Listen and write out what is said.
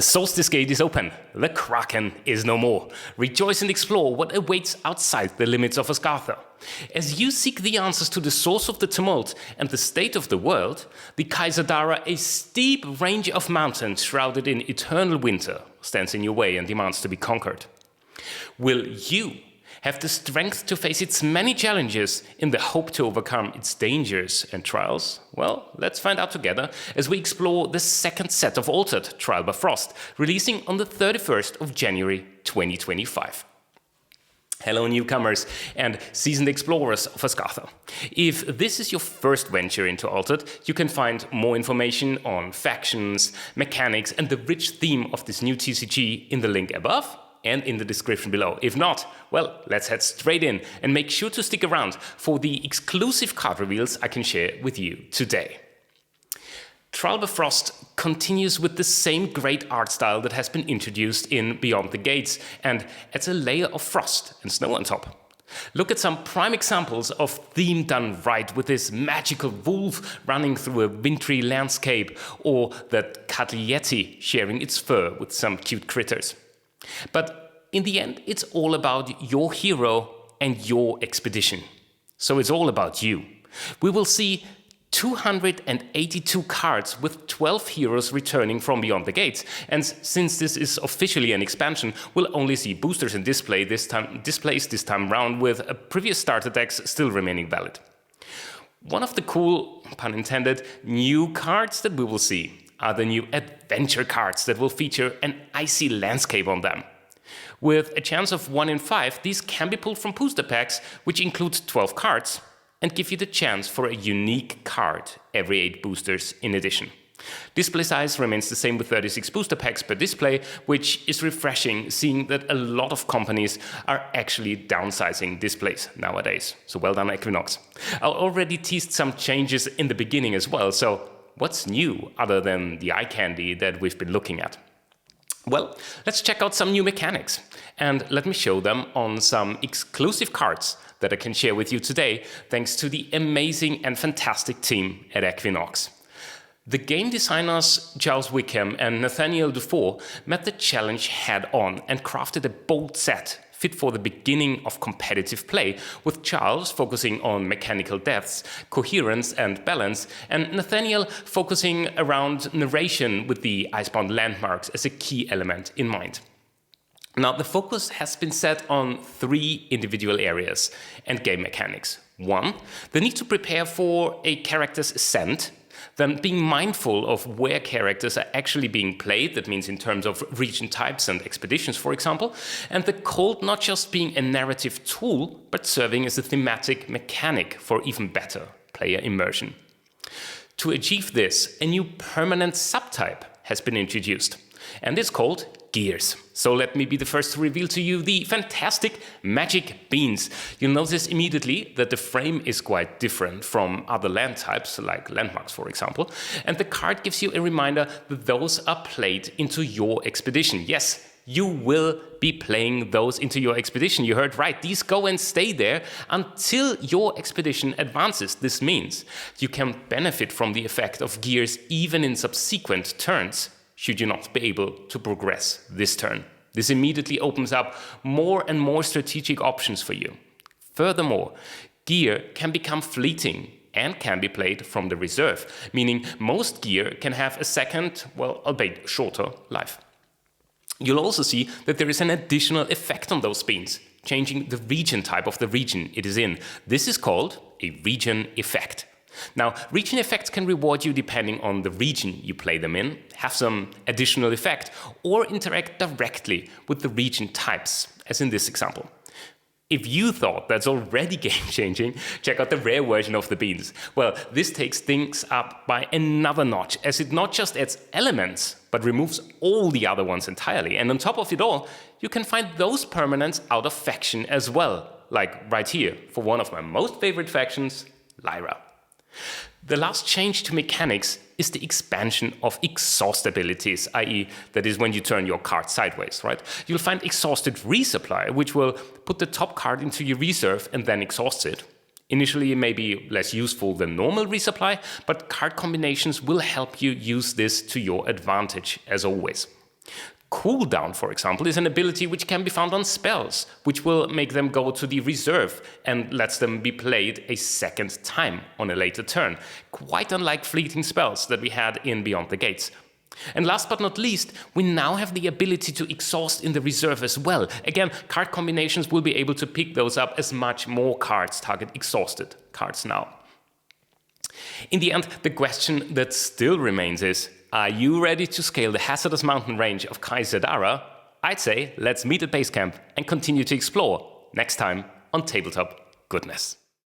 The Solstice Gate is open. The Kraken is no more. Rejoice and explore what awaits outside the limits of Asgartha. As you seek the answers to the source of the tumult and the state of the world, the Cais Adarra, a steep range of mountains shrouded in eternal winter, stands in your way and demands to be conquered. Will you have the strength to face its many challenges in the hope to overcome its dangers and trials? Well, let's find out together as we explore the second set of Altered Trial by Frost, releasing on the 31st of January 2025. Hello newcomers and seasoned explorers of Asgartha. If this is your first venture into Altered, you can find more information on factions, mechanics and the rich theme of this new TCG in the link above and in the description below. If not, well, let's head straight in and make sure to stick around for the exclusive card reveals I can share with you today. Trial by Frost continues with the same great art style that has been introduced in Beyond the Gates and adds a layer of frost and snow on top. Look at some prime examples of theme done right, with this magical wolf running through a wintry landscape, or that cuddly yeti sharing its fur with some cute critters. But in the end, it's all about your hero and your expedition. So it's all about you. We will see 282 cards with 12 heroes returning from Beyond the Gates. And since this is officially an expansion, we'll only see boosters in displays this time round, with previous starter decks still remaining valid. One of the cool, pun intended, new cards that we will see are the new adventure cards that will feature an icy landscape on them. With a chance of 1 in 5, these can be pulled from booster packs, which include 12 cards, and give you the chance for a unique card every 8 boosters in addition. Display size remains the same with 36 booster packs per display, which is refreshing, seeing that a lot of companies are actually downsizing displays nowadays. So well done, Equinox. I already teased some changes in the beginning as well, so what's new other than the eye candy that we've been looking at? Well, let's check out some new mechanics, and let me show them on some exclusive cards that I can share with you today, thanks to the amazing and fantastic team at Equinox. The game designers Giles Wickham and Nathaniel Dufour met the challenge head-on and crafted a bold set fit for the beginning of competitive play, with Charles focusing on mechanical depths, coherence and balance, and Nathaniel focusing around narration with the icebound landmarks as a key element in mind. Now, the focus has been set on 3 individual areas and game mechanics. 1, the need to prepare for a character's ascent, then being mindful of where characters are actually being played, that means in terms of region types and expeditions, for example, and the cold not just being a narrative tool, but serving as a thematic mechanic for even better player immersion. To achieve this, a new permanent subtype has been introduced, and it's called Gears. So let me be the first to reveal to you the fantastic Magic Beans. You'll notice immediately that the frame is quite different from other land types, like landmarks for example, and the card gives you a reminder that those are played into your expedition. Yes, you will be playing those into your expedition. You heard right, these go and stay there until your expedition advances. This means you can benefit from the effect of Gears even in subsequent turns, should you not be able to progress this turn. This immediately opens up more and more strategic options for you. Furthermore, gear can become fleeting and can be played from the reserve, meaning most gear can have a second, well, albeit shorter, life. You'll also see that there is an additional effect on those beans, changing the region type of the region it is in. This is called a region effect. Now, region effects can reward you depending on the region you play them in, have some additional effect, or interact directly with the region types, as in this example. If you thought that's already game-changing, check out the rare version of the beans. Well, this takes things up by another notch, as it not just adds elements, but removes all the other ones entirely. And on top of it all, you can find those permanents out of faction as well, like right here, for one of my most favorite factions, Lyra. The last change to mechanics is the expansion of exhaust abilities, i.e. that is when you turn your card sideways, right? You'll find exhausted resupply, which will put the top card into your reserve and then exhausts it. Initially, it may be less useful than normal resupply, but card combinations will help you use this to your advantage, as always. Cooldown, for example, is an ability which can be found on spells, which will make them go to the reserve and lets them be played a second time on a later turn, quite unlike fleeting spells that we had in Beyond the Gates. And last but not least, we now have the ability to exhaust in the reserve as well. Again, card combinations will be able to pick those up as much more cards target exhausted cards now. In the end, the question that still remains is, are you ready to scale the hazardous mountain range of Cais Adarra? I'd say let's meet at base camp and continue to explore next time on Tabletop Goodness.